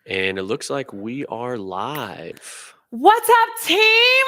And it looks like we are live. What's up, team?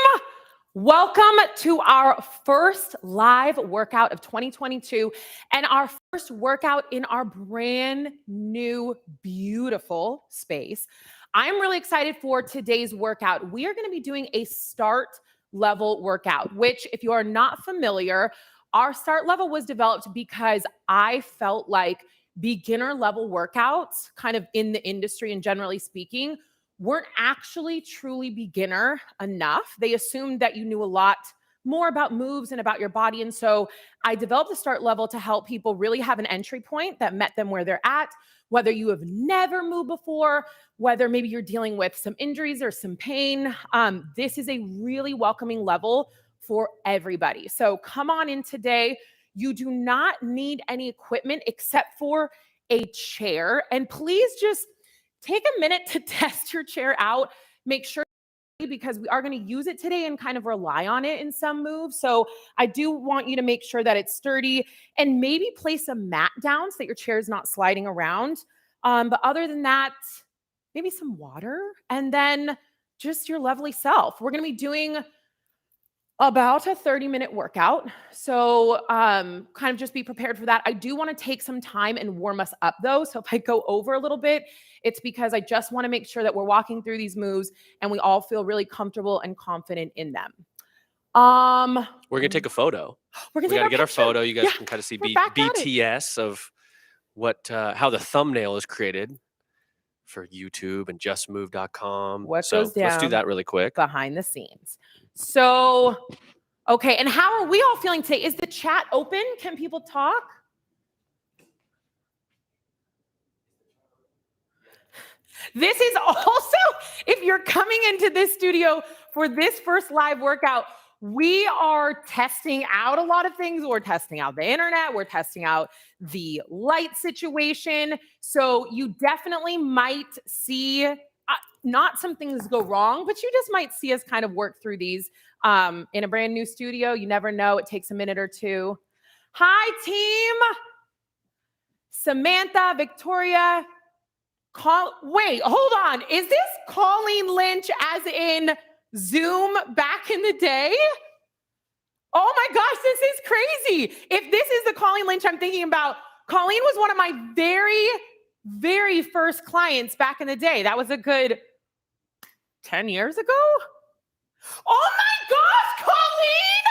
Welcome to our first live workout of 2022 and our first workout in our brand new, beautiful space. I'm really excited for today's workout. We are going to be doing a start level workout, which, if you are not familiar, our start level was developed because I felt like beginner level workouts, kind of in the industry and generally speaking, weren't actually truly beginner enough. They assumed that you knew a lot more about moves and about your body. And so I developed the start level to help people really have an entry point that met them where they're at, whether you have never moved before, whether maybe you're dealing with some injuries or some pain. This is a really welcoming level for everybody. So come on in today. You do not need any equipment except for a chair. And please just take a minute to test your chair out. Make sure, because we are going to use it today and kind of rely on it in some moves. So I do want you to make sure that it's sturdy and maybe place a mat down so that your chair is not sliding around. But other than that, maybe some water and then just your lovely self. We're going to be doing about a 30-minute workout. So kind of just be prepared for that. I do want to take some time and warm us up though. So if I go over a little bit, it's because I just want to make sure that we're walking through these moves and we all feel really comfortable and confident in them. We're going to take a photo. We got to get our photo. You guys can kind of see BTS of how the thumbnail is created for YouTube and justmove.com. What goes down? Let's do that really quick. Behind the scenes. So, okay. And how are we all feeling today? Is the chat open? Can people talk? This is also, if you're coming into this studio for this first live workout, we are testing out a lot of things. We're testing out the internet. We're testing out the light situation. So you definitely might see not some things go wrong, but you just might see us kind of work through these in a brand new studio. You never know. It takes a minute or two. Hi, team. Samantha, Victoria. Wait, hold on. Is this Colleen Lynch as in Zoom back in the day? Oh my gosh, this is crazy. If this is the Colleen Lynch I'm thinking about, Colleen was one of my very, very first clients back in the day. That was a good 10 years ago. Oh my gosh, Colleen!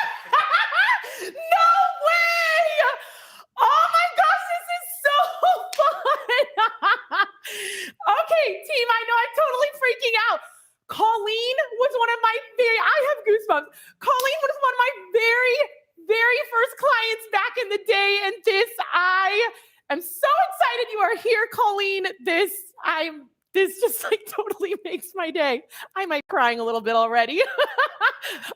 No way! Oh my gosh, this is so fun! Okay, team, I know I'm totally freaking out. Colleen was one of my I have goosebumps. Colleen was one of my very, very first clients back in the day. And I am so excited you are here, Colleen. This just like totally makes my day. I might be crying a little bit already.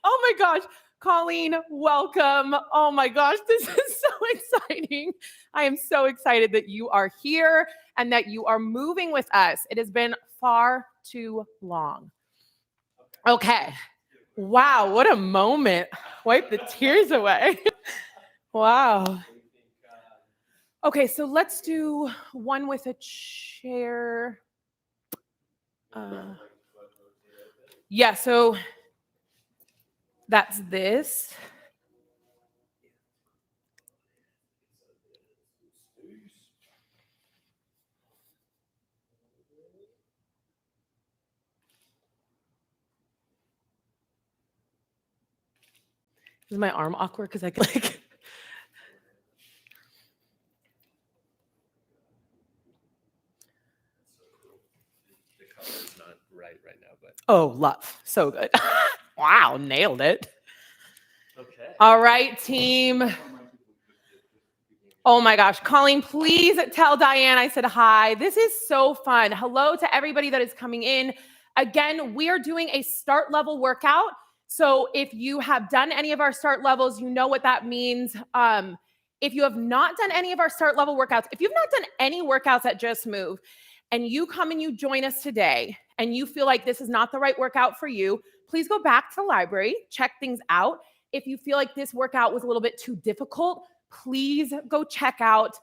Oh my gosh. Colleen, welcome. Oh my gosh, this is so exciting. I am so excited that you are here and that you are moving with us. It has been far too long. Okay. Wow, what a moment. Wipe the tears away. Wow. Okay, so let's do one with a chair. Yeah, so that's this. Is my arm awkward? Because I can like... The color's not right now, but... Oh, love. So good. Wow, nailed it. Okay. All right, team. Oh my gosh. Colleen, please tell Diane I said hi. This is so fun. Hello to everybody that is coming in. Again, we are doing a start level workout. So if you have done any of our start levels, you know what that means. If you have not done any of our start level workouts, if you've not done any workouts at Just Move, and you come and you join us today, and you feel like this is not the right workout for you, please go back to the library, check things out. If you feel like this workout was a little bit too difficult, please go check out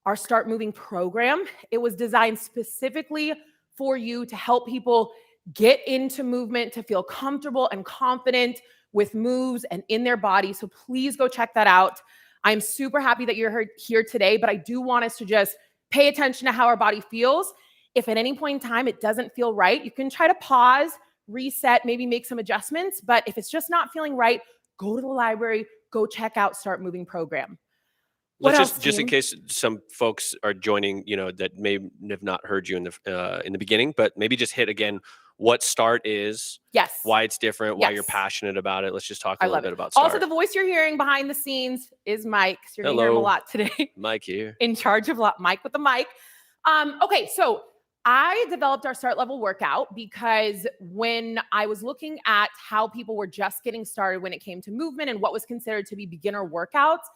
our Start Moving program. It was designed specifically for you to help people get into movement, to feel comfortable and confident with moves and in their body. So please go check that out. I'm super happy that you're here today, but I do want us to just pay attention to how our body feels. If at any point in time it doesn't feel right, you can try to pause, reset, maybe make some adjustments. But if it's just not feeling right, go to the library, go check out Start Moving program. What else, Just in team? case some folks are joining, that may have not heard you in the beginning, but maybe just hit again what START is, Yes. why it's different, why you're Yes. passionate about it. Let's just talk a I little love bit it. about Also, START. the voice you're hearing behind the scenes is Mike. So you're going to hear him a lot today. Mike here. In charge of Mike with the mic. Okay, so I developed our Start Level workout because when I was looking at how people were just getting started when it came to movement and what was considered to be beginner workouts,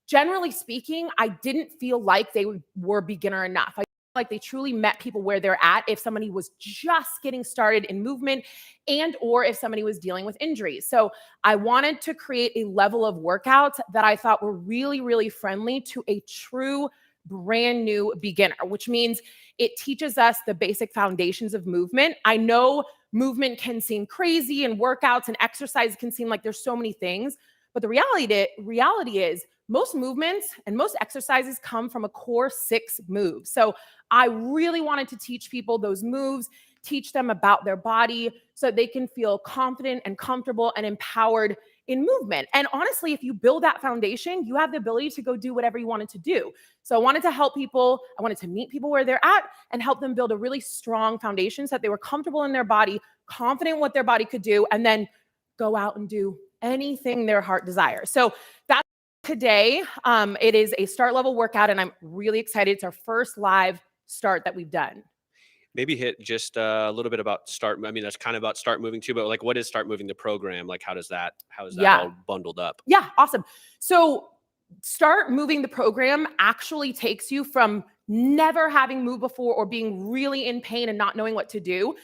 generally speaking, I didn't feel like they were beginner enough. I feel like they truly met people where they're at if somebody was just getting started in movement and or if somebody was dealing with injuries. So I wanted to create a level of workouts that I thought were really, really friendly to a true brand new beginner, which means it teaches us the basic foundations of movement. I know movement can seem crazy and workouts and exercise can seem like there's so many things, but the reality is most movements and most exercises come from a core 6 moves. So I really wanted to teach people those moves, teach them about their body so they can feel confident and comfortable and empowered in movement. And honestly, if you build that foundation, you have the ability to go do whatever you wanted to do. So I wanted to help people. I wanted to meet people where they're at and help them build a really strong foundation so that they were comfortable in their body, confident in what their body could do, and then go out and do anything their heart desires. So that's today. It is a Start Level workout, and I'm really excited. It's our first live start that we've done. Maybe hit just a little bit about START. I mean, that's kind of about Start Moving too, but like, what is Start Moving the program? Like, how is that all bundled up? Yeah, awesome. So Start Moving the program actually takes you from never having moved before or being really in pain and not knowing what to do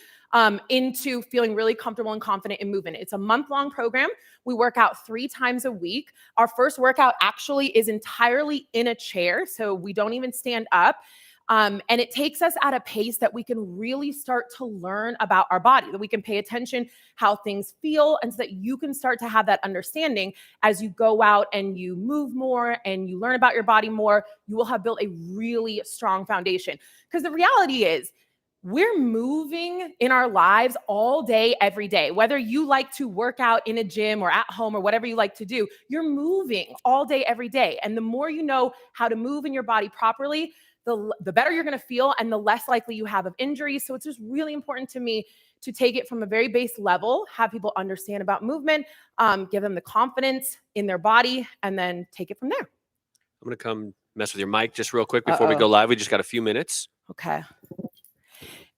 into feeling really comfortable and confident in movement. It's a month-long program. We work out 3 times a week. Our first workout actually is entirely in a chair, so we don't even stand up. And it takes us at a pace that we can really start to learn about our body, that we can pay attention how things feel, and so that you can start to have that understanding as you go out and you move more and you learn about your body more. You will have built a really strong foundation. Because the reality is, we're moving in our lives all day, every day. Whether you like to work out in a gym or at home or whatever you like to do, you're moving all day, every day. And the more you know how to move in your body properly, the better you're going to feel and the less likely you have of injuries. So it's just really important to me to take it from a very base level, have people understand about movement, give them the confidence in their body, and then take it from there. I'm going to come mess with your mic just real quick before we go live. We just got a few minutes. Okay.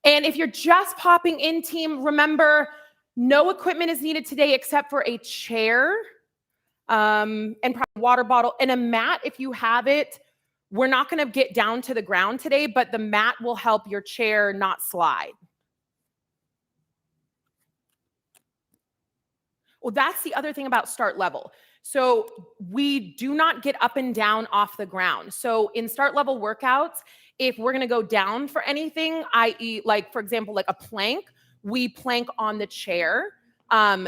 And if you're just popping in, team, remember, no equipment is needed today except for a chair and probably a water bottle and a mat if you have it. We're not going to get down to the ground today, but the mat will help your chair not slide. Well, that's the other thing about Start Level. So we do not get up and down off the ground. So in Start Level workouts, if we're going to go down for anything, i.e., like, for example, like a plank, we plank on the chair.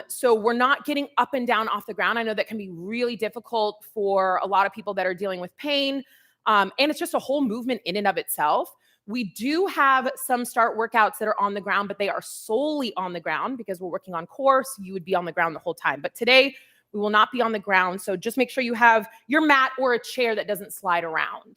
So we're not getting up and down off the ground. I know that can be really difficult for a lot of people that are dealing with pain. And it's just a whole movement in and of itself. We do have some Start workouts that are on the ground, but they are solely on the ground because we're working on core. So you would be on the ground the whole time. But today we will not be on the ground. So just make sure you have your mat or a chair that doesn't slide around.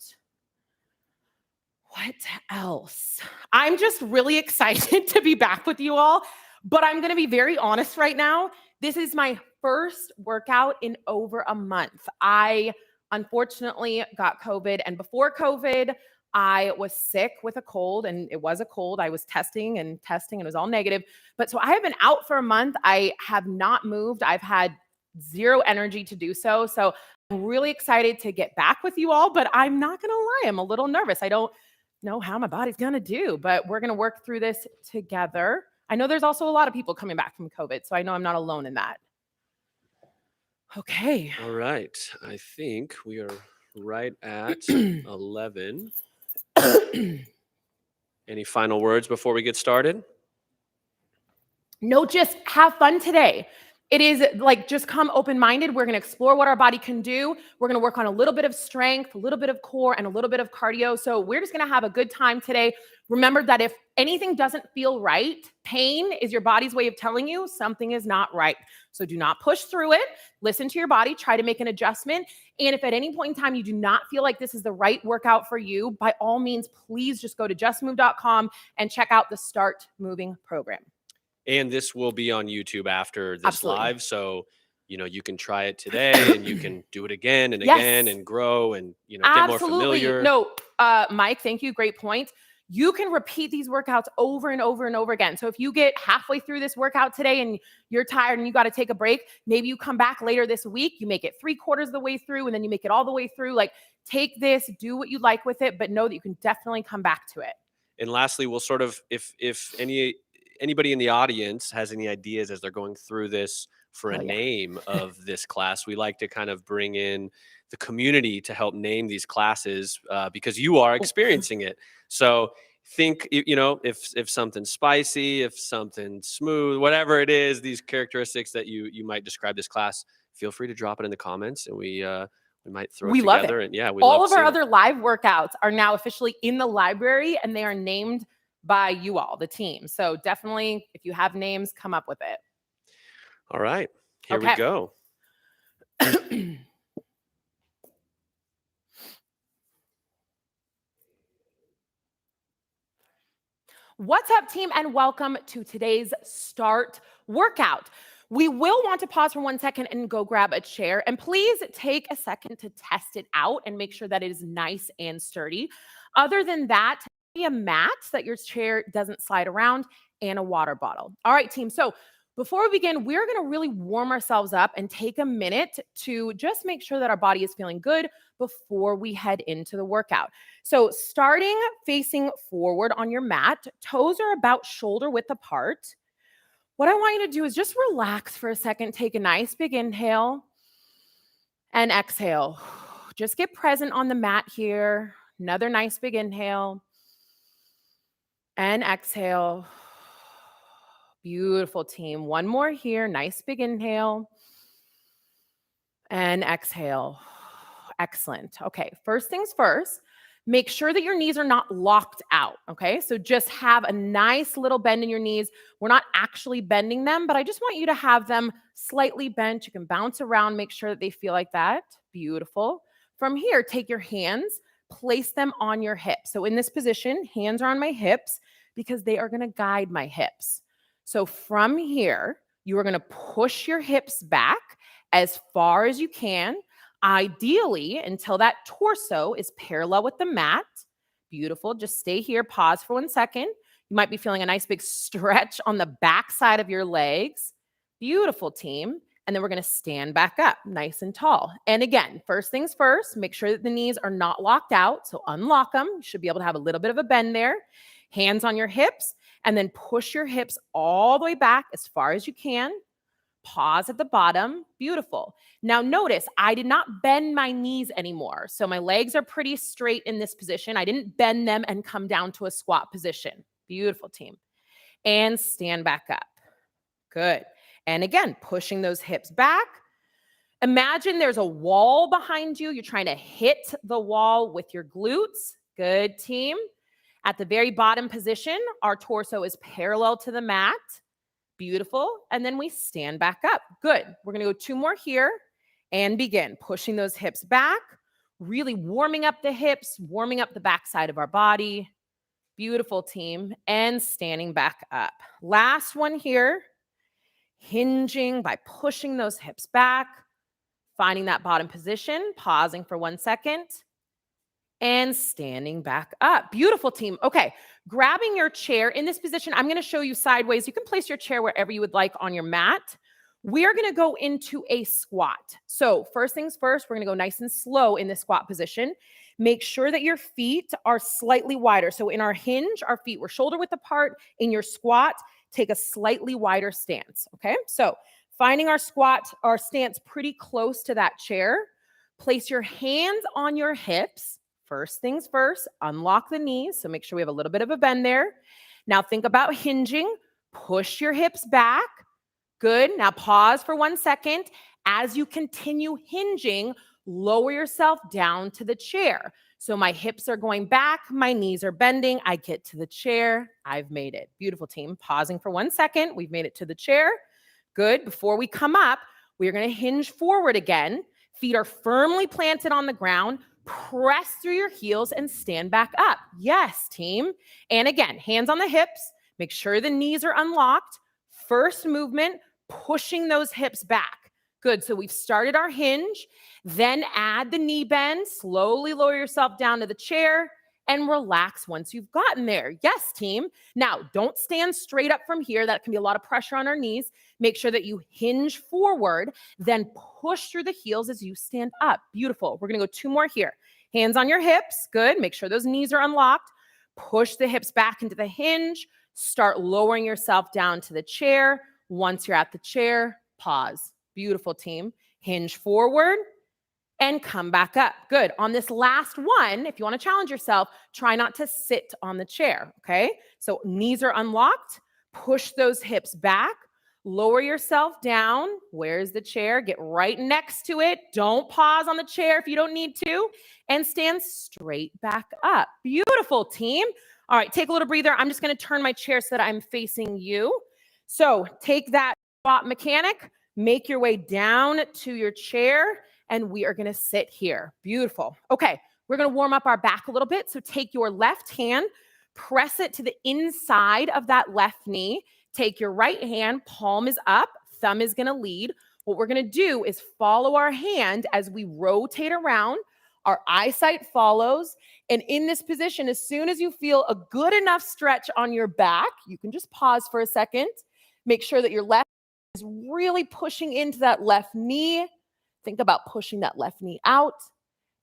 What else? I'm just really excited to be back with you all, but I'm going to be very honest right now. This is my first workout in over a month. I unfortunately got COVID, and before COVID, I was sick with a cold, and it was a cold. I was testing, and it was all negative. But so I have been out for a month. I have not moved. I've had zero energy to do so. So I'm really excited to get back with you all, but I'm not going to lie. I'm a little nervous. I don't know how my body's going to do, but we're going to work through this together. I know there's also a lot of people coming back from COVID, so I know I'm not alone in that. Okay. All right. I think we are right at 11. Any final words before we get started? No, just have fun today. It is like just come open-minded. We're going to explore what our body can do. We're going to work on a little bit of strength, a little bit of core, and a little bit of cardio. So we're just going to have a good time today. Remember that if anything doesn't feel right, pain is your body's way of telling you something is not right. So do not push through it. Listen to your body, try to make an adjustment. And if at any point in time you do not feel like this is the right workout for you, by all means, please just go to justmove.com and check out the Start Moving program. And this will be on YouTube after this Absolutely. live. So, you can try it today and you can do it again and again and grow and, get more familiar. No, Mike, thank you. Great point. You can repeat these workouts over and over and over again. So if you get halfway through this workout today and you're tired and you got to take a break, maybe you come back later this week, you make it 3/4 of the way through and then you make it all the way through. Like take this, do what you like with it, but know that you can definitely come back to it. And lastly, we'll sort of, if anybody in the audience has any ideas as they're going through this for a name of this class, we like to kind of bring in the community to help name these classes because you are experiencing it. So think, if something's spicy, if something's smooth, whatever it is, these characteristics that you might describe this class, feel free to drop it in the comments and we might throw it together. And yeah, all of our other live workouts are now officially in the library and they are named by you all, the team. So definitely, if you have names, come up with it. All right, here we go. What's up, team, and welcome to today's Start workout. We will want to pause for 1 second and go grab a chair. And please take a second to test it out and make sure that it is nice and sturdy. Other than that, be a mat so that your chair doesn't slide around and a water bottle. All right, team. So before we begin, we're going to really warm ourselves up and take a minute to just make sure that our body is feeling good before we head into the workout. So starting facing forward on your mat, toes are about shoulder width apart. What I want you to do is just relax for a second. Take a nice big inhale and exhale. Just get present on the mat here. Another nice big inhale and exhale. Beautiful, team. One more here. Nice big inhale and exhale. Excellent. Okay, first things first, make sure that your knees are not locked out, okay? So just have a nice little bend in your knees. We're not actually bending them, but I just want you to have them slightly bent. You can bounce around, make sure that they feel like that. Beautiful. From here, take your hands, place them on your hips. So in this position, hands are on my hips because they are gonna guide my hips. So from here, you are gonna push your hips back as far as you can, ideally until that torso is parallel with the mat. Beautiful. Just stay here. Pause for 1 second. You might be feeling a nice big stretch on the back side of your legs. Beautiful, team. And then we're going to stand back up nice and tall. And again, first things first, make sure that the knees are not locked out. So unlock them. You should be able to have a little bit of a bend there. Hands on your hips, and then push your hips all the way back as far as you can. Pause at the bottom. Beautiful. Now notice I did not bend my knees anymore. So my legs are pretty straight in this position. I didn't bend them and come down to a squat position. Beautiful, team. And stand back up. Good. And again, pushing those hips back. Imagine there's a wall behind you. You're trying to hit the wall with your glutes. Good, team. At the very bottom position, our torso is parallel to the mat. Beautiful. And then we stand back up. Good. We're going to go 2 more here and begin pushing those hips back, really warming up the hips, warming up the backside of our body. Beautiful, team. And standing back up. Last one here. Hinging by pushing those hips back, finding that bottom position, pausing for 1 second, and standing back up. Beautiful, team. Okay, grabbing your chair in this position, I'm going to show you sideways. You can place your chair wherever you would like on your mat. We are going to go into a squat. So first things first, we're going to go nice and slow in the squat position. Make sure that your feet are slightly wider. So in our hinge, our feet were shoulder width apart. In your squat, take a slightly wider stance, okay? So finding our squat, our stance pretty close to that chair. Place your hands on your hips. First things first, unlock the knees. So make sure we have a little bit of a bend there. Now think about hinging. Push your hips back. Good. Now pause for 1 second. As you continue hinging, lower yourself down to the chair. So my hips are going back, my knees are bending. I get to the chair. I've made it. Beautiful, team. Pausing for 1 second. We've made it to the chair. Good. Before we come up, we're going to hinge forward again. Feet are firmly planted on the ground. Press through your heels and stand back up. Yes, team. And again, hands on the hips. Make sure the knees are unlocked. First movement, pushing those hips back. Good. So we've started our hinge. Then add the knee bend. Slowly lower yourself down to the chair and relax once you've gotten there. Yes, team. Now, don't stand straight up from here. That can be a lot of pressure on our knees. Make sure that you hinge forward, then push through the heels as you stand up. Beautiful. We're going to go 2 more here. Hands on your hips. Good. Make sure those knees are unlocked. Push the hips back into the hinge. Start lowering yourself down to the chair. Once you're at the chair, pause. Beautiful, team. Hinge forward and come back up. Good. On this last one, if you want to challenge yourself, try not to sit on the chair, okay? So knees are unlocked. Push those hips back. Lower yourself down. Where's the chair? Get right next to it. Don't pause on the chair if you don't need to. And stand straight back up. Beautiful, team. All right, take a little breather. I'm just going to turn my chair so that I'm facing you. So take that squat mechanic, make your way down to your chair, and we are going to sit here. Beautiful. Okay, we're going to warm up our back a little bit. So take your left hand, press it to the inside of that left knee. Take your right hand, palm is up, thumb is going to lead. What we're going to do is follow our hand as we rotate around. Our eyesight follows. And in this position, as soon as you feel a good enough stretch on your back, you can just pause for a second. Make sure that your left is really pushing into that left knee. Think about pushing that left knee out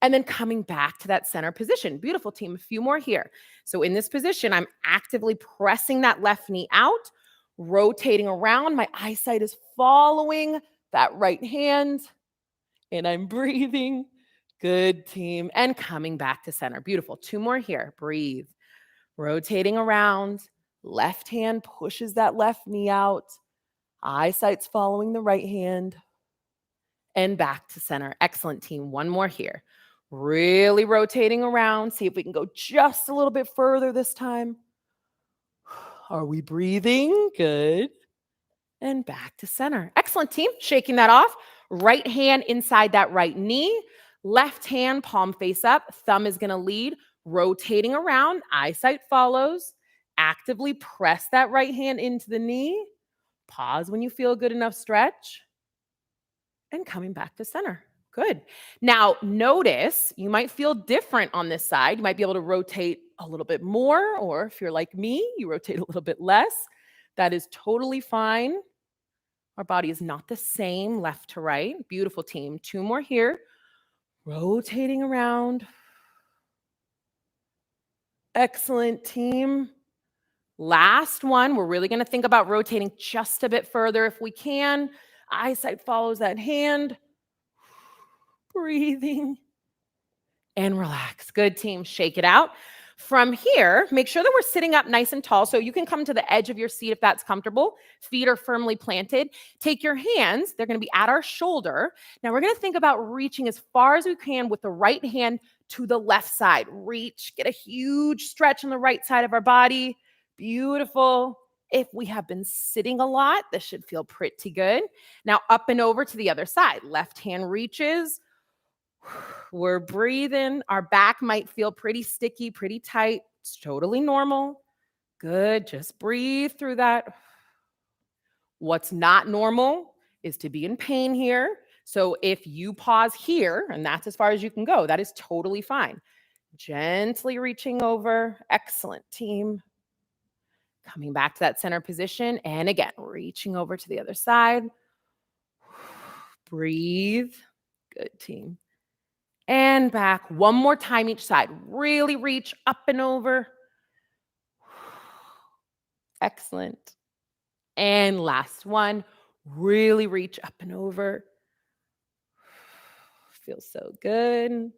and then coming back to that center position. Beautiful, team. A few more here. So in this position, I'm actively pressing that left knee out, rotating around. My eyesight is following that right hand, and I'm breathing. Good, team. And coming back to center. Beautiful. 2 more here. Breathe. Rotating around. Left hand pushes that left knee out. Eyesight's following the right hand. And back to center. Excellent, team. 1 more here. Really rotating around. See if we can go just a little bit further this time. Are we breathing? Good. And back to center. Excellent, team. Shaking that off. Right hand inside that right knee. Left hand, palm face up. Thumb is going to lead. Rotating around. Eyesight follows. Actively press that right hand into the knee. Pause when you feel a good enough stretch. And coming back to center. Good. Now, notice you might feel different on this side. You might be able to rotate a little bit more, or if you're like me, you rotate a little bit less. That is totally fine. Our body is not the same left to right. Beautiful, team. 2 more here. Rotating around. Excellent, team. Last one. We're really going to think about rotating just a bit further if we can. Eyesight follows that hand. Breathing. And relax. Good, team. Shake it out. From here, make sure that we're sitting up nice and tall. So you can come to the edge of your seat if that's comfortable. Feet are firmly planted. Take your hands. They're going to be at our shoulder. Now we're going to think about reaching as far as we can with the right hand to the left side. Reach. Get a huge stretch on the right side of our body. Beautiful. If we have been sitting a lot, this should feel pretty good. Now up and over to the other side. Left hand reaches. We're breathing. Our back might feel pretty sticky, pretty tight. It's totally normal. Good. Just breathe through that. What's not normal is to be in pain here. So if you pause here, and that's as far as you can go, that is totally fine. Gently reaching over. Excellent, team. Coming back to that center position. And again, reaching over to the other side. Breathe. Good, team. And back. 1 more time each side. Really reach up and over. Excellent. And last one. Really reach up and over. Feels so good.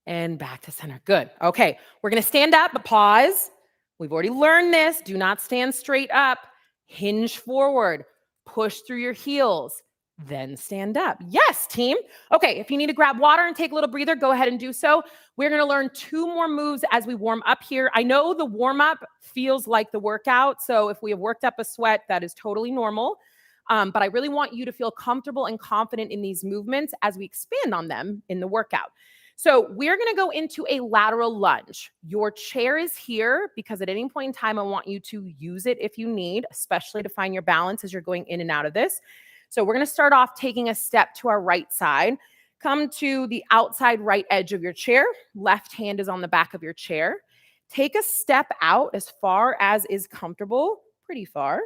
and back to center. Good. Okay, we're going to stand up, but pause. We've already learned this. Do not stand straight up. Hinge forward. Push through your heels. Then stand up. Yes, team. Okay, if you need to grab water and take a little breather, go ahead and do so. We're going to learn 2 more moves as we warm up here. I know the warm up feels like the workout. So if we have worked up a sweat, that is totally normal. But I really want you to feel comfortable and confident in these movements as we expand on them in the workout. So we're going to go into a lateral lunge. Your chair is here because at any point in time, I want you to use it if you need, especially to find your balance as you're going in and out of this. So we're going to start off taking a step to our right side. Come to the outside right edge of your chair. Left hand is on the back of your chair. Take a step out as far as is comfortable, pretty far.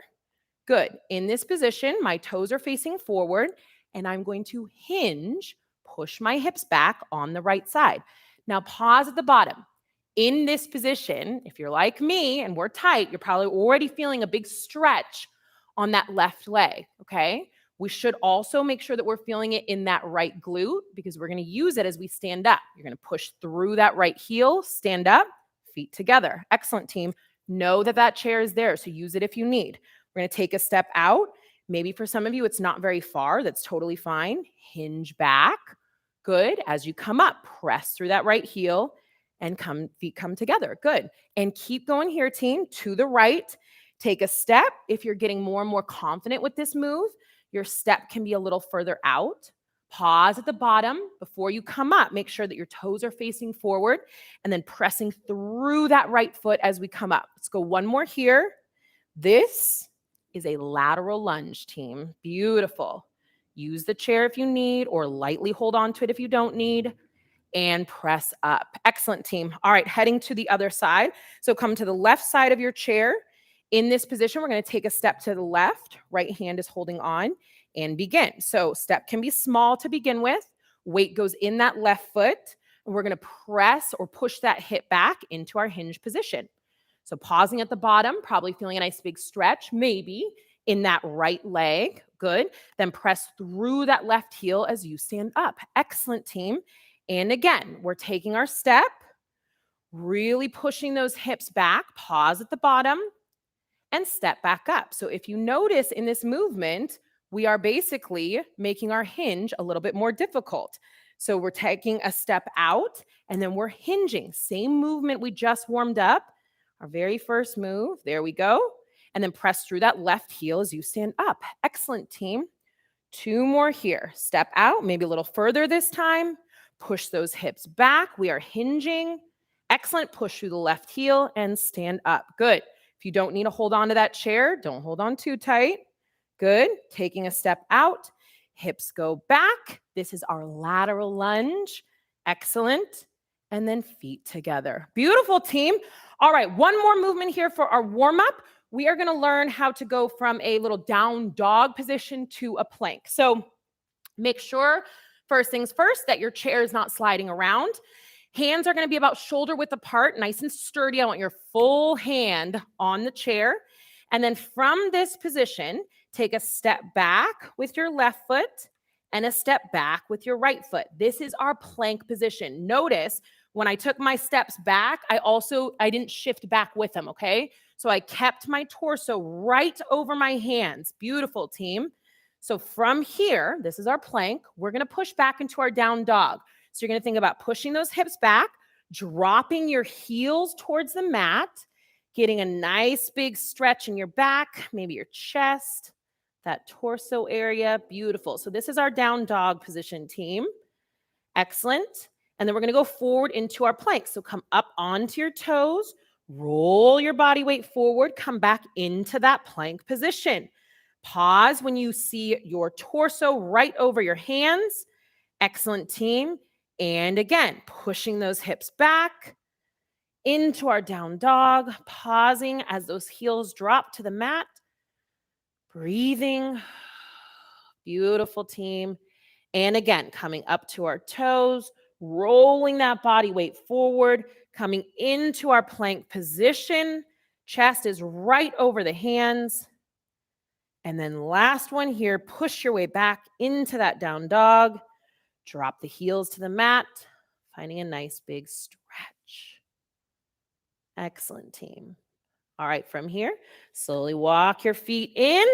Good. In this position, my toes are facing forward, and I'm going to hinge, push my hips back on the right side. Now pause at the bottom. In this position, if you're like me and we're tight, you're probably already feeling a big stretch on that left leg, okay? We should also make sure that we're feeling it in that right glute because we're going to use it as we stand up. You're going to push through that right heel, stand up, feet together. Excellent, team. Know that that chair is there, so use it if you need. We're going to take a step out. Maybe for some of you, it's not very far. That's totally fine. Hinge back. Good. As you come up, press through that right heel and feet come together. Good. And keep going here, team, to the right. Take a step. If you're getting more and more confident with this move, your step can be a little further out. Pause at the bottom before you come up. Make sure that your toes are facing forward and then pressing through that right foot as we come up. Let's go one more here. This is a lateral lunge, team. Beautiful. Use the chair if you need or lightly hold on to it if you don't need and press up. Excellent, team. All right, heading to the other side. So come to the left side of your chair. In this position, we're going to take a step to the left. Right hand is holding on and begin. So step can be small to begin with. Weight goes in that left foot. And we're going to press or push that hip back into our hinge position. So pausing at the bottom, probably feeling a nice big stretch, maybe in that right leg. Good. Then press through that left heel as you stand up. Excellent, team. And again, we're taking our step, really pushing those hips back. Pause at the bottom and step back up. So if you notice in this movement, we are basically making our hinge a little bit more difficult. So we're taking a step out and then we're hinging. Same movement we just warmed up. Our very first move, there we go. And then press through that left heel as you stand up. Excellent, team. 2 more here. Step out, maybe a little further this time. Push those hips back. We are hinging. Excellent. Push through the left heel and stand up. Good. If you don't need to hold on to that chair, don't hold on too tight. Good. Taking a step out. Hips go back. This is our lateral lunge. Excellent. And then feet together. Beautiful, team. All right, one more movement here for our warm-up. We are going to learn how to go from a little down dog position to a plank. So make sure, first things first, that your chair is not sliding around. Hands are going to be about shoulder width apart, nice and sturdy. I want your full hand on the chair. And then from this position, take a step back with your left foot and a step back with your right foot. This is our plank position. Notice when I took my steps back, I didn't shift back with them, okay? So I kept my torso right over my hands. Beautiful, team. So from here, this is our plank. We're going to push back into our down dog. So you're going to think about pushing those hips back, dropping your heels towards the mat, getting a nice big stretch in your back, maybe your chest, that torso area. Beautiful. So this is our down dog position, team. Excellent. And then we're going to go forward into our plank. So come up onto your toes, roll your body weight forward, come back into that plank position. Pause when you see your torso right over your hands. Excellent, team. And again, pushing those hips back into our down dog, pausing as those heels drop to the mat. Breathing. Beautiful, team. And again, coming up to our toes, rolling that body weight forward, coming into our plank position. Chest is right over the hands. And then last one here, push your way back into that down dog. Drop the heels to the mat. Finding a nice big stretch. Excellent, team. All right, from here, slowly walk your feet in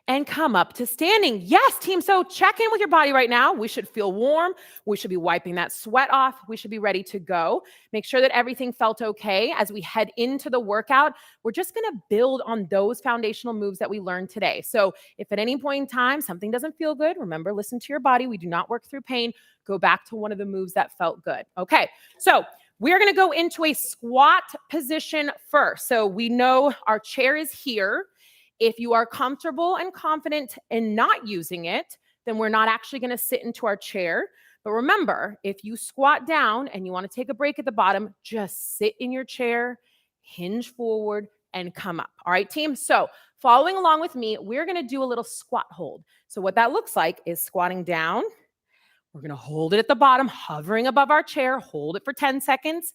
and come up to standing. Yes, team. So check in with your body right now. We should feel warm. We should be wiping that sweat off. We should be ready to go. Make sure that everything felt okay as we head into the workout. We're just going to build on those foundational moves that we learned today. So if at any point in time something doesn't feel good, remember, listen to your body. We do not work through pain. Go back to one of the moves that felt good. Okay, so we're going to go into a squat position first. So we know our chair is here. If you are comfortable and confident in not using it, then we're not actually going to sit into our chair. But remember, if you squat down and you want to take a break at the bottom, just sit in your chair, hinge forward, and come up. All right, team? So following along with me, we're going to do a little squat hold. So what that looks like is squatting down. We're going to hold it at the bottom, hovering above our chair. Hold it for 10 seconds.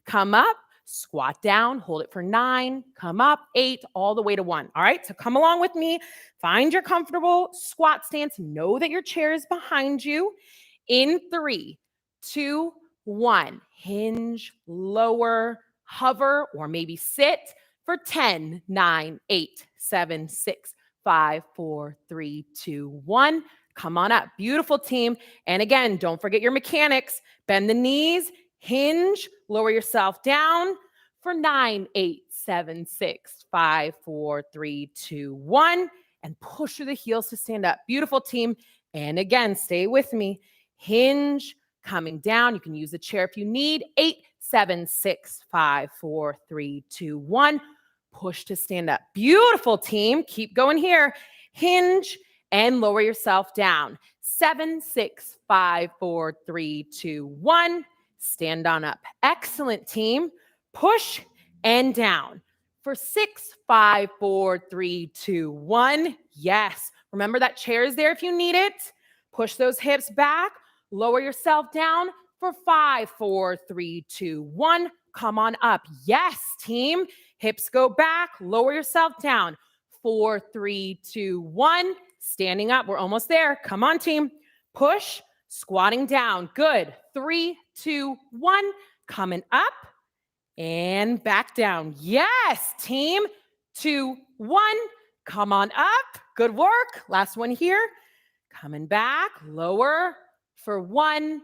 Come up, squat down, hold it for 9, come up, 8, all the way to 1. All right, so come along with me. Find your comfortable squat stance. Know that your chair is behind you. In 3, 2, 1. Hinge, lower, hover, or maybe sit for 10, 9, 8, 7, 6, 5, 4, 3, 2, 1. Come on up. Beautiful, team. And again, don't forget your mechanics. Bend the knees, hinge, lower yourself down for 9, 8, 7, 6, 5, 4, 3, 2, 1. And push through the heels to stand up. Beautiful, team. And again, stay with me. Hinge, coming down. You can use the chair if you need. 8, 7, 6, 5, 4, 3, 2, 1. Push to stand up. Beautiful, team. Keep going here. Hinge and lower yourself down. 7, 6, 5, 4, 3, 2, 1. Stand on up. Excellent, team. Push and down. For 6, 5, 4, 3, 2, 1. Yes. Remember that chair is there if you need it. Push those hips back. Lower yourself down for 5, 4, 3, 2, 1. Come on up. Yes, team. Hips go back. Lower yourself down. 4, 3, 2, 1. Standing up. We're almost there. Come on, team. Push. Squatting down. Good. 3, 2, 1. Coming up and back down. Yes, team. 2, 1. Come on up. Good work. Last one here. Coming back. Lower for 1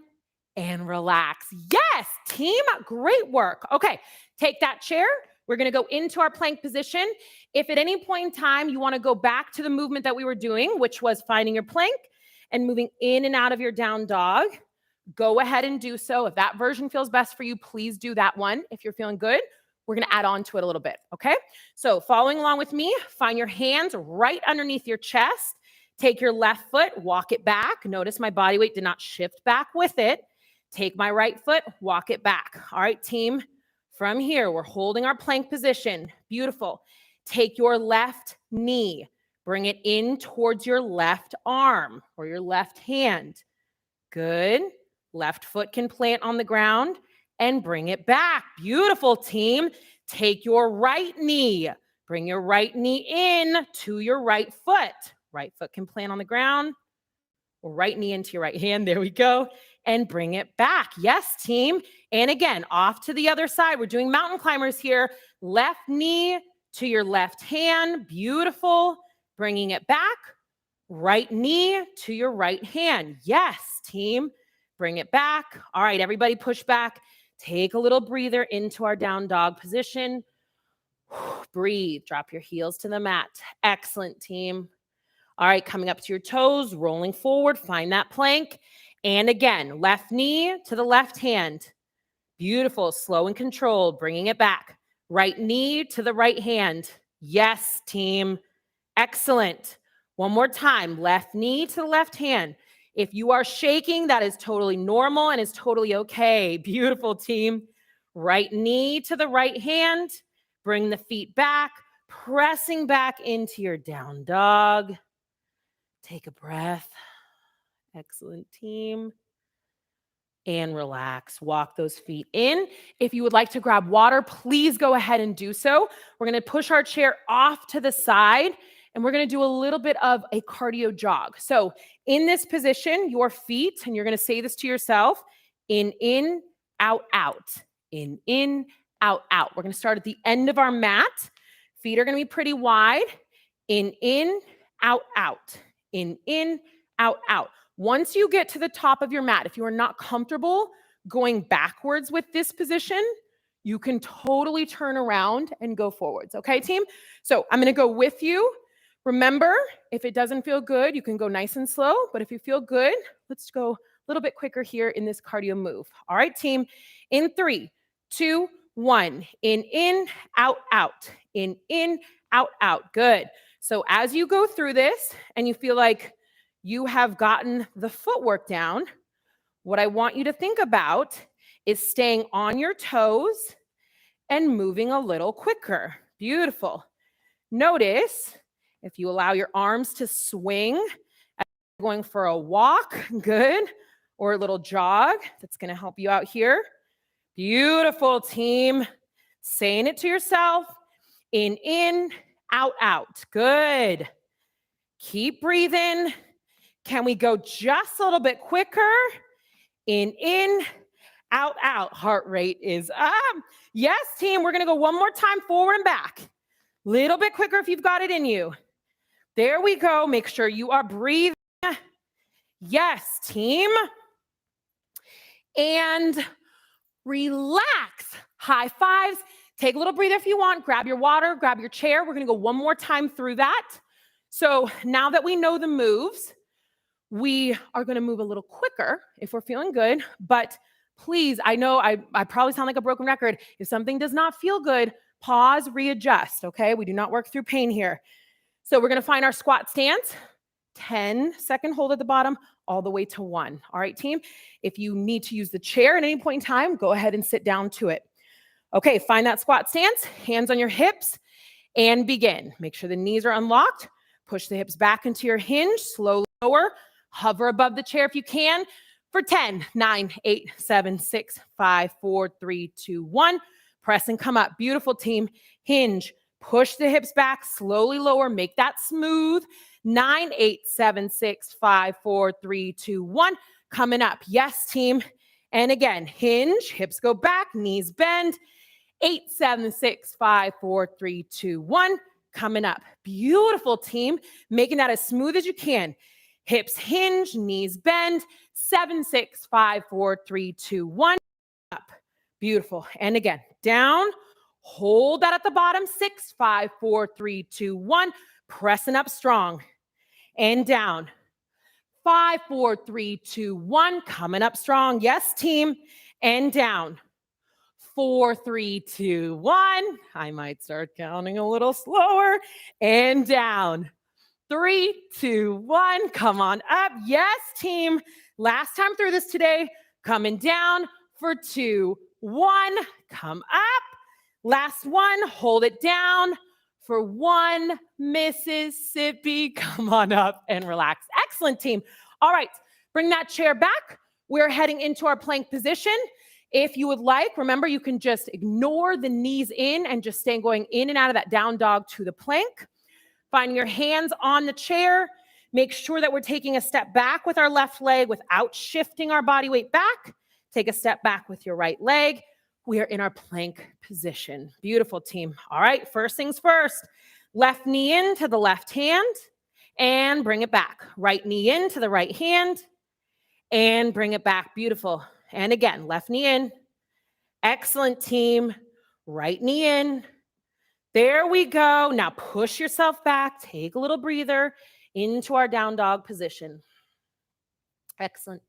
and relax. Yes, team. Great work. Okay. Take that chair. We're going to go into our plank position. If at any point in time you want to go back to the movement that we were doing, which was finding your plank and moving in and out of your down dog, go ahead and do so. If that version feels best for you, please do that one. If you're feeling good, we're going to add on to it a little bit, okay? So following along with me, find your hands right underneath your chest. Take your left foot, walk it back. Notice my body weight did not shift back with it. Take my right foot, walk it back. All right, team. From here, we're holding our plank position. Beautiful. Take your left knee. Bring it in towards your left arm or your left hand. Good. Left foot can plant on the ground and bring it back. Beautiful, team. Take your right knee. Bring your right knee in to your right foot. Right foot can plant on the ground or right knee into your right hand. There we go. And bring it back. Yes, team. And again, off to the other side. We're doing mountain climbers here. Left knee to your left hand. Beautiful. Bringing it back. Right knee to your right hand. Yes, team. Bring it back. All right, everybody push back. Take a little breather into our down dog position. Breathe. Drop your heels to the mat. Excellent, team. All right, coming up to your toes, rolling forward. Find that plank. And again, left knee to the left hand. Beautiful, slow and controlled, bringing it back. Right knee to the right hand. Yes, team. Excellent. One more time, left knee to the left hand. If you are shaking, that is totally normal and is totally okay. Beautiful, team. Right knee to the right hand. Bring the feet back, pressing back into your down dog. Take a breath. Excellent, team. And relax. Walk those feet in. If you would like to grab water, please go ahead and do so. We're going to push our chair off to the side and we're going to do a little bit of a cardio jog. So in this position, your feet, and you're going to say this to yourself, in, out, out. In, out, out. We're going to start at the end of our mat. Feet are going to be pretty wide. In, out, out. In, out, out. Once you get to the top of your mat, if you are not comfortable going backwards with this position, you can totally turn around and go forwards. Okay, team? So I'm going to go with you. Remember, if it doesn't feel good, you can go nice and slow. But if you feel good, let's go a little bit quicker here in this cardio move. All right, team. In 3, 2, 1. In, out, out. In, out, out. Good. So as you go through this and you feel like you have gotten the footwork down, what I want you to think about is staying on your toes and moving a little quicker. Beautiful. Notice if you allow your arms to swing, going for a walk, good, or a little jog, that's going to help you out here. Beautiful, team. Saying it to yourself. In, out, out. Good. Keep breathing. Can we go just a little bit quicker? In, out, out. Heart rate is up. Yes, team, we're going to go one more time forward and back. Little bit quicker if you've got it in you. There we go. Make sure you are breathing. Yes, team. And relax. High fives. Take a little breather if you want. Grab your water, grab your chair. We're going to go one more time through that. So now that we know the moves, we are going to move a little quicker if we're feeling good. But please, I know I probably sound like a broken record. If something does not feel good, pause, readjust, okay? We do not work through pain here. So we're going to find our squat stance, 10-second hold at the bottom, all the way to 1. All right, team? If you need to use the chair at any point in time, go ahead and sit down to it. Okay, find that squat stance, hands on your hips, and begin. Make sure the knees are unlocked. Push the hips back into your hinge, slowly lower. Hover above the chair if you can for 10, 9, 8, 7, 6, 5, 4, 3, 2, 1. Press and come up. Beautiful, team. Hinge. Push the hips back, slowly lower. Make that smooth. 9, 8, 7, 6, 5, 4, 3, 2, 1. Coming up. Yes, team. And again, hinge. Hips go back. Knees bend. 8, 7, 6, 5, 4, 3, 2, 1. Coming up. Beautiful, team. Making that as smooth as you can. Hips hinge, knees bend. 7, 6, 5, 4, 3, 2, 1. Up. Beautiful. And again, down. Hold that at the bottom. 6, 5, 4, 3, 2, 1. Pressing up strong. And down. 5, 4, 3, 2, 1. Coming up strong. Yes, team. And down. 4, 3, 2, 1. I might start counting a little slower. And down. 3, 2, 1. Come on up. Yes, team. Last time through this today. Coming down for 2, 1. Come up. Last one. Hold it down for 1. Mississippi. Come on up and relax. Excellent, team. All right. Bring that chair back. We're heading into our plank position. If you would like, remember, you can just ignore the knees in and just stay going in and out of that down dog to the plank. Find your hands on the chair. Make sure that we're taking a step back with our left leg without shifting our body weight back. Take a step back with your right leg. We are in our plank position. Beautiful, team. All right, first things first. Left knee into the left hand and bring it back. Right knee into the right hand and bring it back. Beautiful. And again, left knee in. Excellent, team. Right knee in. There we go. Now push yourself back. Take a little breather into our down dog position. Excellent.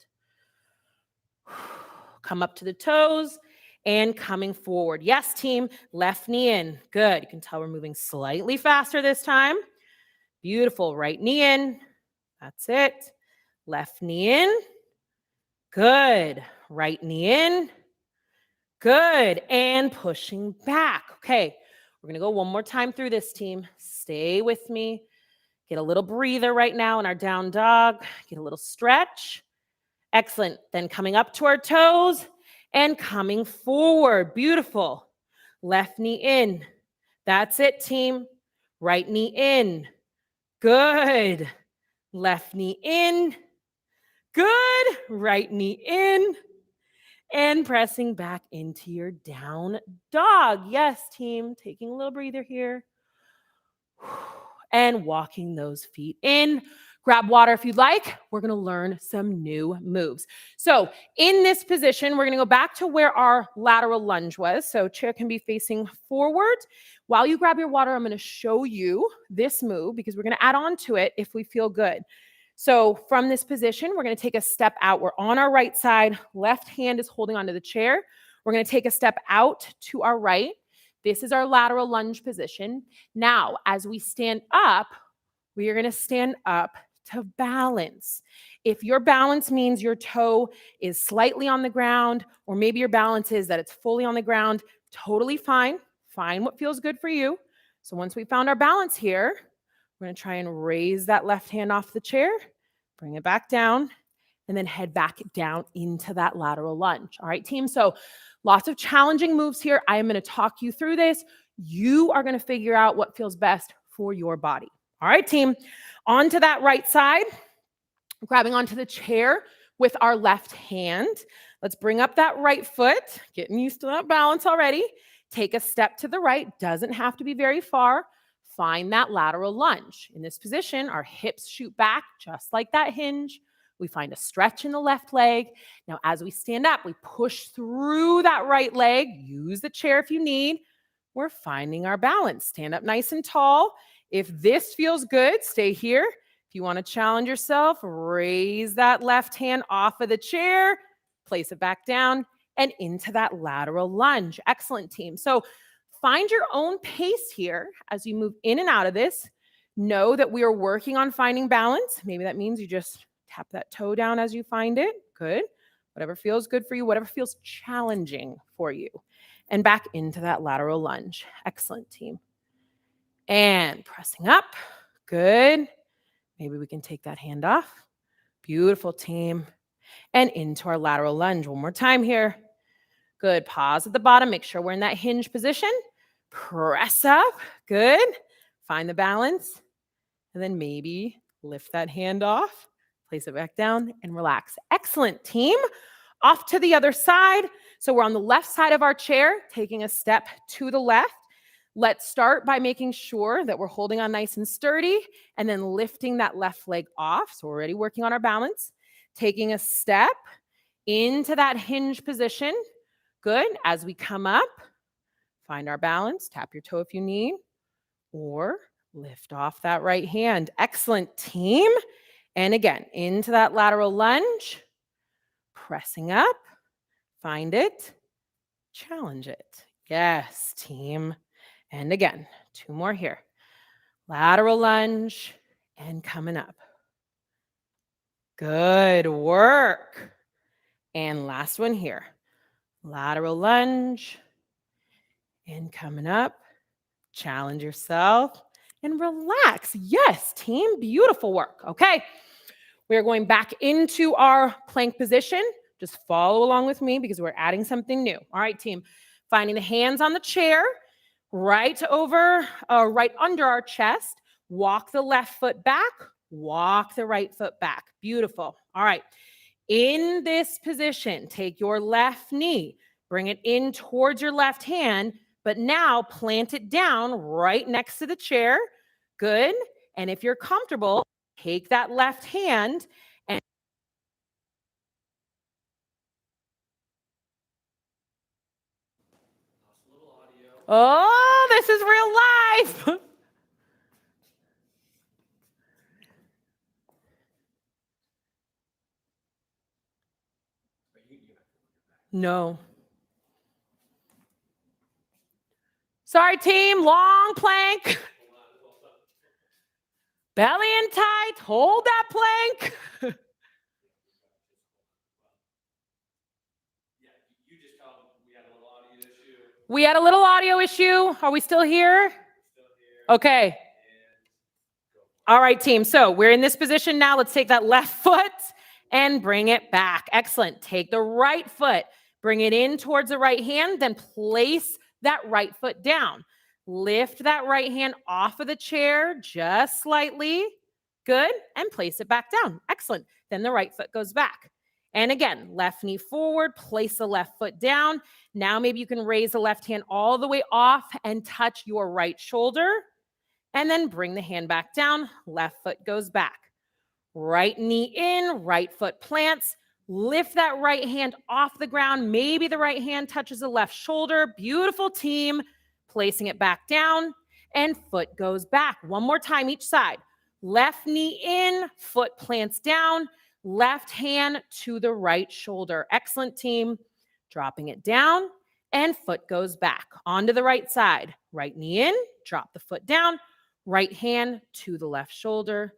Come up to the toes and coming forward. Yes, team. Left knee in. Good. You can tell we're moving slightly faster this time. Beautiful. Right knee in. That's it. Left knee in. Good. Right knee in. Good. And pushing back. Okay. We're going to go one more time through this, team. Stay with me. Get a little breather right now in our down dog. Get a little stretch. Excellent. Then coming up to our toes and coming forward. Beautiful. Left knee in. That's it, team. Right knee in. Good. Left knee in. Good. Right knee in. and pressing back into your down dog. Yes, team, taking a little breather here. And walking those feet in. Grab water if you'd like. We're going to learn some new moves. So in this position, we're going to go back to where our lateral lunge was. So chair can be facing forward. While you grab your water, I'm going to show you this move because we're going to add on to it if we feel good. So from this position, we're going to take a step out. We're on our right side. Left hand is holding onto the chair. We're going to take a step out to our right. This is our lateral lunge position. Now, as we stand up, we are going to stand up to balance. If your balance means your toe is slightly on the ground, or maybe your balance is that it's fully on the ground, totally fine. Find what feels good for you. So once we found our balance here, we're going to try and raise that left hand off the chair, bring it back down, and then head back down into that lateral lunge. All right, team? So lots of challenging moves here. I am going to talk you through this. You are going to figure out what feels best for your body. All right, team? Onto that right side, grabbing onto the chair with our left hand. Let's bring up that right foot, getting used to that balance already. Take a step to the right, doesn't have to be very far. Find that lateral lunge. In this position, our hips shoot back just like that hinge. We find a stretch in the left leg. Now, as we stand up, we push through that right leg. Use the chair if you need. We're finding our balance. Stand up nice and tall. If this feels good, stay here. If you want to challenge yourself, raise that left hand off of the chair, place it back down, and into that lateral lunge. Excellent, team. So find your own pace here as you move in and out of this. Know that we are working on finding balance. Maybe that means you just tap that toe down as you find it. Good. Whatever feels good for you, whatever feels challenging for you. And back into that lateral lunge. Excellent, team. And pressing up. Good. Maybe we can take that hand off. Beautiful, team. And into our lateral lunge. One more time here. Good. Pause at the bottom. Make sure we're in that hinge position. Press up. Good. Find the balance. And then maybe lift that hand off. Place it back down and relax. Excellent, team. Off to the other side. So we're on the left side of our chair, taking a step to the left. Let's start by making sure that we're holding on nice and sturdy and then lifting that left leg off. So we're already working on our balance. Taking a step into that hinge position. Good. As we come up, find our balance. Tap your toe if you need, or lift off that right hand. Excellent, team. And again, into that lateral lunge, pressing up, find it, challenge it. Yes, team. And again, two more here. Lateral lunge and coming up. Good work. And last one here. Lateral lunge and coming up. Challenge yourself and relax. Yes, team. Beautiful work. Okay. We're going back into our plank position. Just follow along with me because we're adding something new. All right, team. Finding the hands on the chair, right under our chest. Walk the left foot back. Walk the right foot back. Beautiful. All right. In this position, take your left knee, bring it in towards your left hand, but now plant it down right next to the chair. Good. And if you're comfortable, take that left hand and oh, this is real life. No. Sorry, team. Long plank. Belly in tight. Hold that plank. We had a little audio issue. Are we still here? Okay. All right, team. So we're in this position now. Let's take that left foot and bring it back. Excellent. Take the right foot, bring it in towards the right hand, then place that right foot down. Lift that right hand off of the chair just slightly. Good. And place it back down. Excellent. Then the right foot goes back. And again, left knee forward, place the left foot down. Now maybe you can raise the left hand all the way off and touch your right shoulder. And then bring the hand back down, left foot goes back. Right knee in, right foot plants. Lift that right hand off the ground. Maybe the right hand touches the left shoulder. Beautiful, team. Placing it back down and foot goes back. One more time each side. Left knee in, foot plants down, left hand to the right shoulder. Excellent, team. Dropping it down and foot goes back. Onto the right side. Right knee in, drop the foot down, right hand to the left shoulder.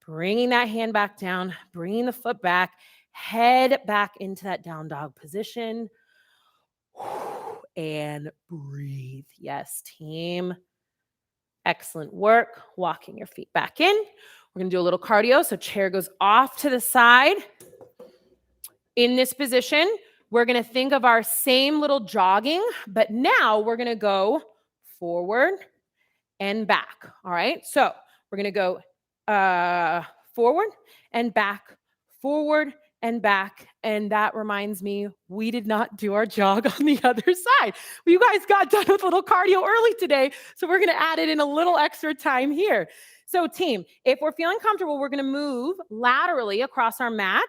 Bringing that hand back down, bringing the foot back, head back into that down dog position. And breathe. Yes, team. Excellent work. Walking your feet back in. We're going to do a little cardio. So chair goes off to the side. In this position, we're going to think of our same little jogging, but now we're going to go forward and back. All right. So we're going to go forward and back, forward and back. And that reminds me, we did not do our jog on the other side. You guys got done with a little cardio early today, so we're going to add it in a little extra time here. So team, if we're feeling comfortable, we're going to move laterally across our mat.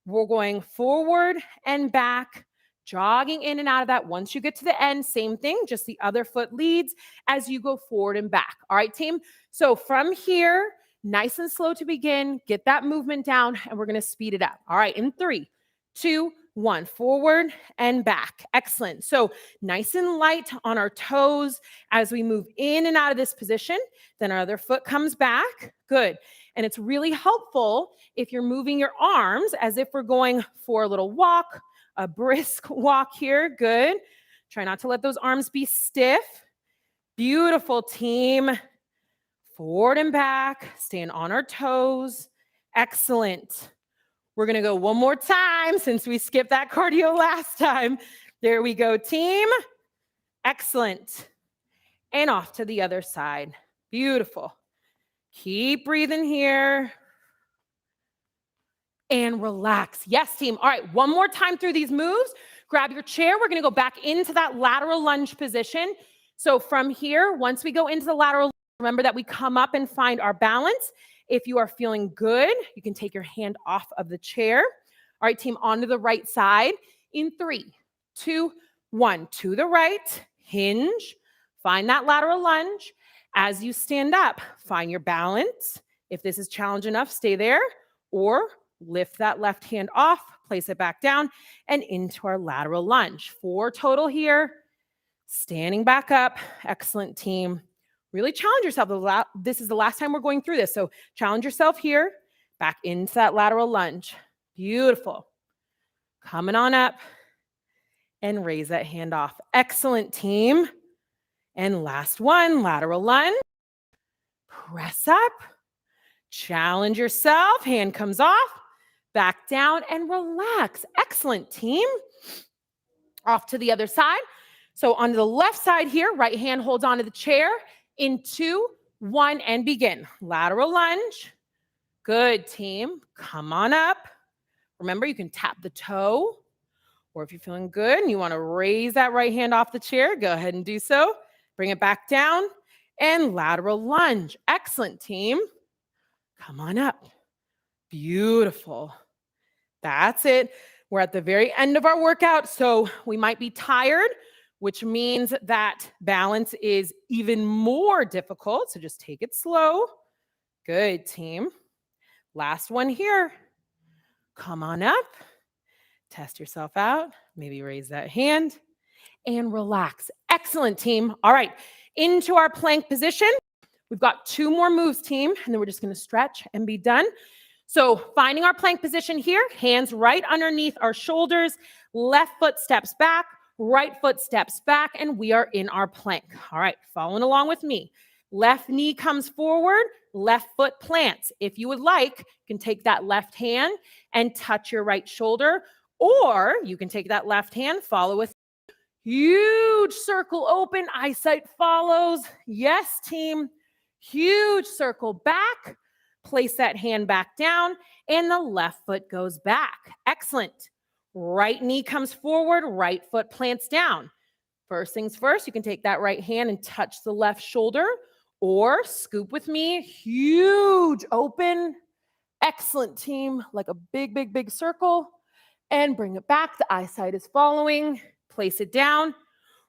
We're going forward and back, jogging in and out of that. Once you get to the end, same thing, just the other foot leads as you go forward and back. All right, team? So from here, nice and slow to begin, get that movement down, and we're going to speed it up. All right, in 3, 2, 1, forward and back. Excellent. So nice and light on our toes as we move in and out of this position. Then our other foot comes back. Good. And it's really helpful if you're moving your arms as if we're going for a little walk, a brisk walk here. Good. Try not to let those arms be stiff. Beautiful, team. Forward and back, staying on our toes. Excellent. We're going to go one more time since we skipped that cardio last time. There we go, team. Excellent. And off to the other side. Beautiful. Keep breathing here. And relax. Yes, team. All right, one more time through these moves. Grab your chair. We're going to go back into that lateral lunge position. So from here, once we go into the lateral, remember that we come up and find our balance. If you are feeling good, you can take your hand off of the chair. All right, team, onto the right side. In 3, 2, 1, to the right, hinge, find that lateral lunge. As you stand up, find your balance. If this is challenge enough, stay there, or lift that left hand off, place it back down, and into our lateral lunge. 4 total here. Standing back up. Excellent, team. Really challenge yourself. This is the last time we're going through this. So challenge yourself here, back into that lateral lunge. Beautiful. Coming on up and raise that hand off. Excellent, team. And last one, lateral lunge. Press up. Challenge yourself. Hand comes off. Back down and relax. Excellent, team. Off to the other side. So on the left side here, right hand holds onto the chair. In 2, 1, and begin. Lateral lunge. Good, team. Come on up. Remember, you can tap the toe, or if you're feeling good and you want to raise that right hand off the chair, go ahead and do so. Bring it back down and lateral lunge. Excellent, team. Come on up. Beautiful. That's it. We're at the very end of our workout, so we might be tired, which means that balance is even more difficult. So just take it slow. Good, team. Last one here. Come on up. Test yourself out. Maybe raise that hand and relax. Excellent, team. All right, into our plank position. We've got 2 more moves, team, and then we're just going to stretch and be done. So finding our plank position here, hands right underneath our shoulders, left foot steps back, right foot steps back, and we are in our plank. All right, following along with me. Left knee comes forward, left foot plants. If you would like, you can take that left hand and touch your right shoulder, or you can take that left hand, follow with huge circle open, eyesight follows. Yes, team. Huge circle back. place that hand back down, and the left foot goes back. Excellent. Right knee comes forward, right foot plants down. First things first, you can take that right hand and touch the left shoulder, or scoop with me, huge open. Excellent, team, like a big, big, big circle, and bring it back. The eyesight is following. Place it down.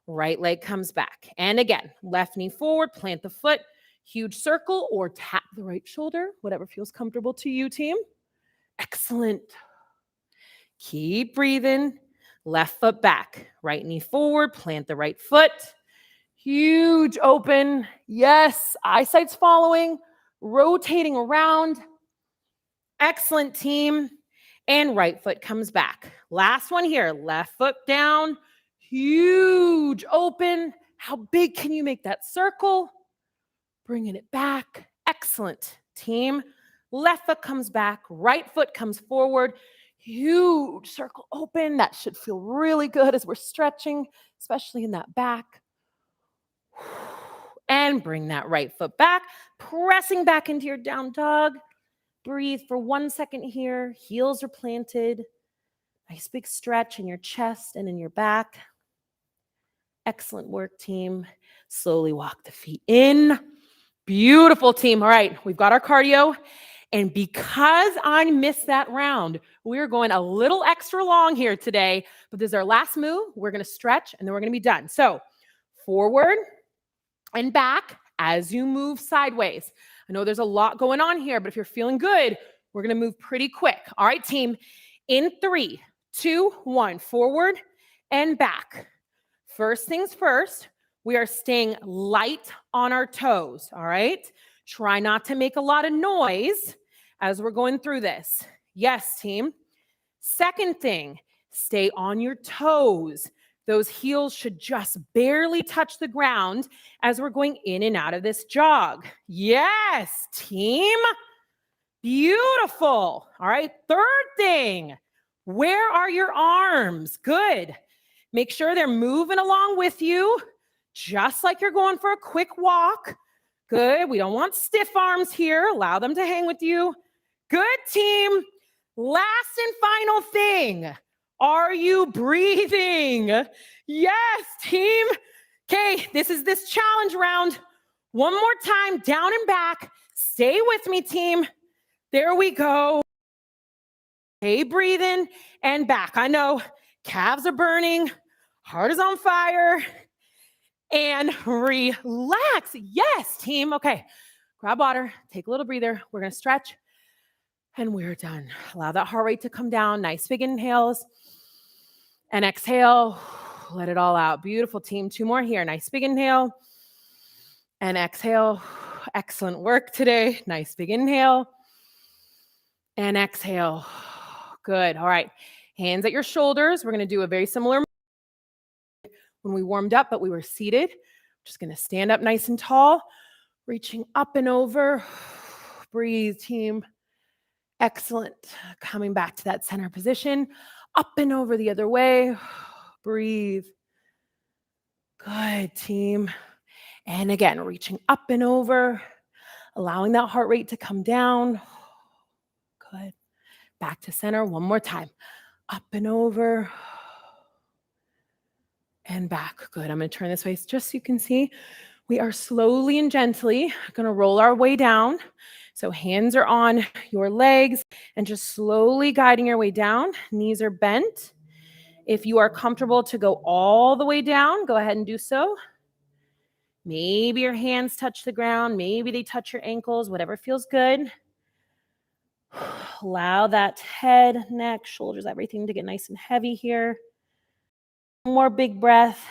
Right leg comes back. And again, left knee forward, plant the foot, huge circle, or tap the right shoulder, whatever feels comfortable to you, team. Excellent. Keep breathing. Left foot back. Right knee forward, plant the right foot. Huge open. Yes, eyesight's following, rotating around. Excellent, team. And right foot comes back. Last one here. Left foot down. Huge open. How big can you make that circle? Bringing it back. Excellent, team. Left foot comes back. Right foot comes forward. Huge circle open. That should feel really good as we're stretching, especially in that back. And bring that right foot back, pressing back into your down dog. Breathe for 1 second here. Heels are planted. Nice big stretch in your chest and in your back. Excellent work, team. Slowly walk the feet in. Beautiful, team. All right, we've got our cardio. And because I missed that round, we're going a little extra long here today. But this is our last move. We're going to stretch, and then we're going to be done. So forward and back as you move sideways. I know there's a lot going on here, but if you're feeling good, we're going to move pretty quick. All right, team. In 3, 2, 1, forward and back. First things first, we are staying light on our toes, all right? Try not to make a lot of noise as we're going through this. Yes, team. Second thing, stay on your toes. Those heels should just barely touch the ground as we're going in and out of this jog. Yes, team. Beautiful. All right, third thing, where are your arms? Good. Make sure they're moving along with you, just like you're going for a quick walk. Good. We don't want stiff arms here. Allow them to hang with you. Good, team. Last and final thing. Are you breathing? Yes, team. Okay, this is this challenge round. One more time, down and back. Stay with me, team. There we go. Stay breathing and back. I know calves are burning, heart is on fire, and relax. Yes, team. Okay, grab water, take a little breather. We're going to stretch, and we're done. Allow that heart rate to come down. Nice big inhales, and exhale. Let it all out. Beautiful, team. 2 more here. Nice big inhale, and exhale. Excellent work today. Nice big inhale, and exhale. Good. All right. Hands at your shoulders. We're going to do a very similar when we warmed up, but we were seated. Just going to stand up nice and tall, reaching up and over. Breathe, team. Excellent. Coming back to that center position, up and over the other way. Breathe. Good, team. And again, reaching up and over, allowing that heart rate to come down. Good. Back to center one more time. Up and over. And back. Good. I'm going to turn this way just so you can see. We are slowly and gently going to roll our way down. So hands are on your legs and just slowly guiding your way down. Knees are bent. If you are comfortable to go all the way down, go ahead and do so. Maybe your hands touch the ground. Maybe they touch your ankles, whatever feels good. Allow that head, neck, shoulders, everything to get nice and heavy here. One more big breath.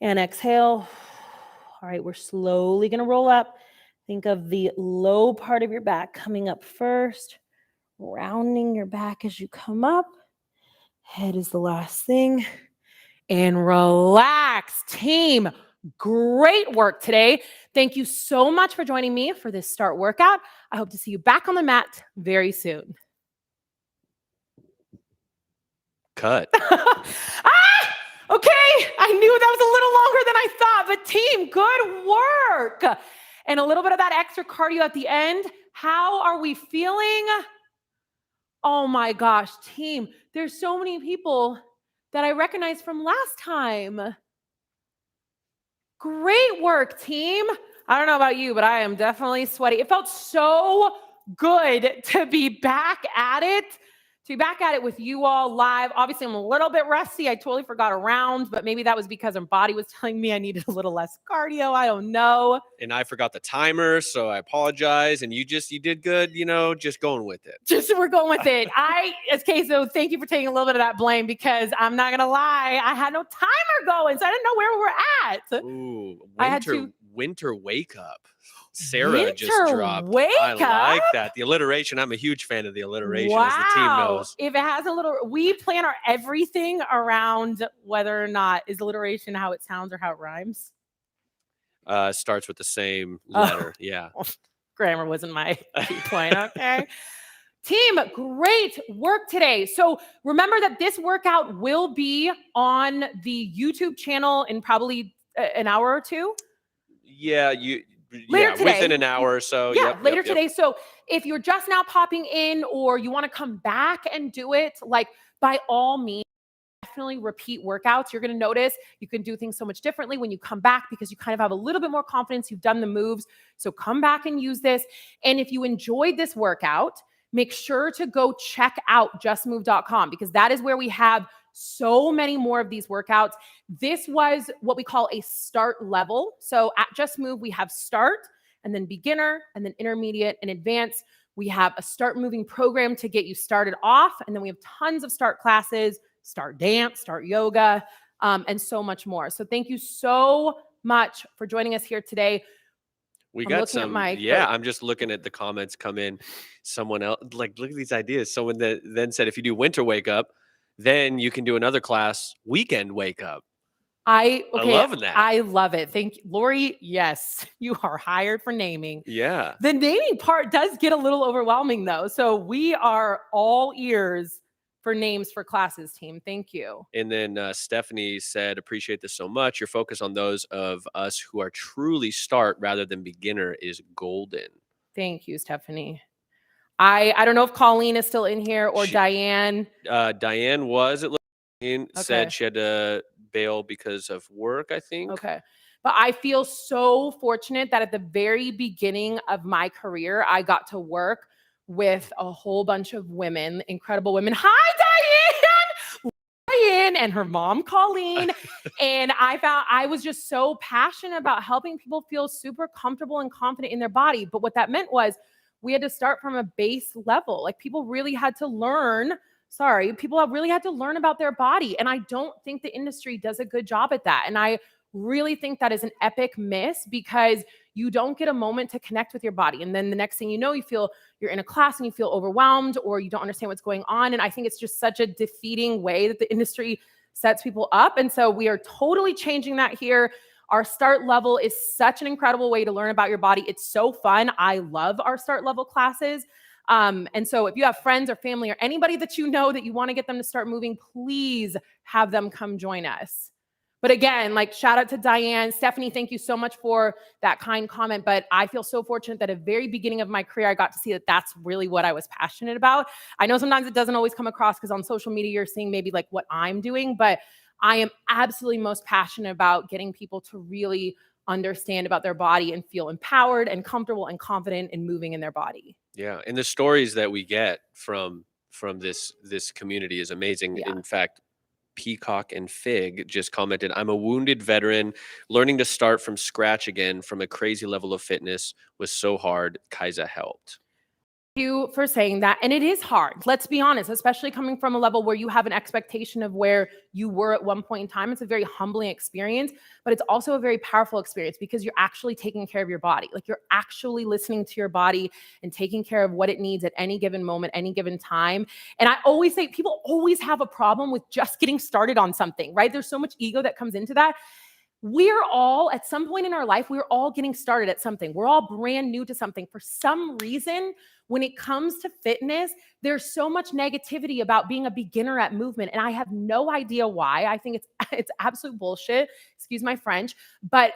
And exhale. All right, we're slowly going to roll up. Think of the low part of your back coming up first, rounding your back as you come up. Head is the last thing. And relax, team. Great work today. Thank you so much for joining me for this start workout. I hope to see you back on the mat very soon. Cut. Okay, I knew that was a little longer than I thought, but team, good work. and a little bit of that extra cardio at the end. How are we feeling? Oh my gosh, team, there's so many people that I recognize from last time. Great work, team. I don't know about you, but I am definitely sweaty. It felt so good to be back at it. To be back at it with you all live. Obviously, I'm a little bit rusty. I totally forgot a round, but maybe that was because my body was telling me I needed a little less cardio. I don't know. And I forgot the timer, so I apologize. And you did good, just going with it. Just we're going with it. So thank you for taking a little bit of that blame, because I'm not gonna lie, I had no timer going, so I didn't know where we were at. Ooh, winter wake up. Sarah Winter just dropped. wake I like up? that. The alliteration. I'm a huge fan of the alliteration, as the team knows. If it has we plan our everything around whether or not is alliteration how it sounds or how it rhymes. Starts with the same letter. Yeah. Grammar wasn't my key point. Okay. Team, great work today. So remember that this workout will be on the YouTube channel in probably an hour or two. Yeah, Later today. Within an hour or so. Yeah, later today. So if you're just now popping in or you want to come back and do it, like by all means, definitely repeat workouts. You're going to notice you can do things so much differently when you come back, because you kind of have a little bit more confidence. You've done the moves. So come back and use this. And if you enjoyed this workout, make sure to go check out justmove.com, because that is where we have so many more of these workouts. This was what we call a start level. So at Just Move, we have start, and then beginner, and then intermediate and advanced. We have a start moving program to get you started off. And then we have tons of start classes, start dance, start yoga, and so much more. So thank you so much for joining us here today. I'm just looking at the comments come in. Someone else, look at these ideas. Someone that then said, if you do winter wake up, then you can do another class, weekend wake up. I love that. I love it. Thank you, Lori. Yes, you are hired for naming. Yeah. The naming part does get a little overwhelming though. So we are all ears for names for classes, team. Thank you. And then Stephanie said, appreciate this so much. Your focus on those of us who are truly start rather than beginner is golden. Thank you, Stephanie. I don't know if Colleen is still in here or Diane. Diane was said she had to bail because of work, I think. Okay. But I feel so fortunate that at the very beginning of my career, I got to work with a whole bunch of women, incredible women. Hi, Diane and her mom, Colleen. And I found I was just so passionate about helping people feel super comfortable and confident in their body. But what that meant was we had to start from a base level. Like people really had to learn. People have really had to learn about their body. And I don't think the industry does a good job at that. And I really think that is an epic miss, because you don't get a moment to connect with your body. And then the next thing you know, you're in a class and you feel overwhelmed, or you don't understand what's going on. And I think it's just such a defeating way that the industry sets people up. And so we are totally changing that here. Our start level is such an incredible way to learn about your body. It's so fun. I love our start level classes. And so if you have friends or family or anybody that you know that you want to get them to start moving, please have them come join us. But again, shout out to Diane. Stephanie, thank you so much for that kind comment. But I feel so fortunate that at the very beginning of my career, I got to see that that's really what I was passionate about. I know sometimes it doesn't always come across because on social media, you're seeing maybe what I'm doing, but I am absolutely most passionate about getting people to really understand about their body and feel empowered and comfortable and confident in moving in their body. Yeah. And the stories that we get from this community is amazing. Yeah. In fact, Peacock and Fig just commented, I'm a wounded veteran. Learning to start from scratch again from a crazy level of fitness was so hard. Kaisa helped. Thank you for saying that. And it is hard. Let's be honest, especially coming from a level where you have an expectation of where you were at one point in time. It's a very humbling experience, but it's also a very powerful experience because you're actually taking care of your body. You're actually listening to your body and taking care of what it needs at any given moment, any given time. And I always say people always have a problem with just getting started on something, right? There's so much ego that comes into that. We're all, at some point in our life, we're all getting started at something. We're all brand new to something. For some reason, when it comes to fitness, there's so much negativity about being a beginner at movement. And I have no idea why. I think it's absolute bullshit. Excuse my French. But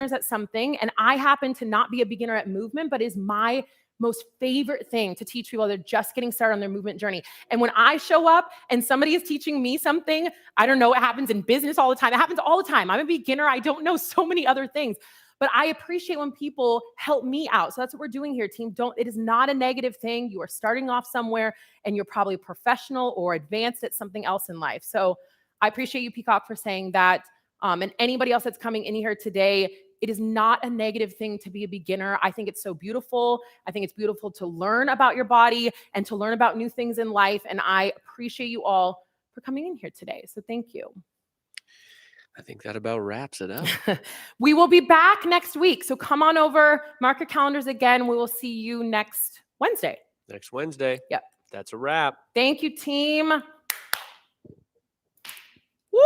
at something, and I happen to not be a beginner at movement, but is my most favorite thing to teach people that are just getting started on their movement journey. And when I show up and somebody is teaching me something, I don't know, it happens in business all the time. It happens all the time. I'm a beginner. I don't know so many other things, but I appreciate when people help me out. So that's what we're doing here, team. It is not a negative thing. You are starting off somewhere and you're probably professional or advanced at something else in life. So I appreciate you, Peacock, for saying that. And anybody else that's coming in here today, it is not a negative thing to be a beginner. I think it's so beautiful. I think it's beautiful to learn about your body and to learn about new things in life. And I appreciate you all for coming in here today. So thank you. I think that about wraps it up. We will be back next week. So come on over, mark your calendars again. We will see you next Wednesday. Next Wednesday. Yep. That's a wrap. Thank you, team. Woo!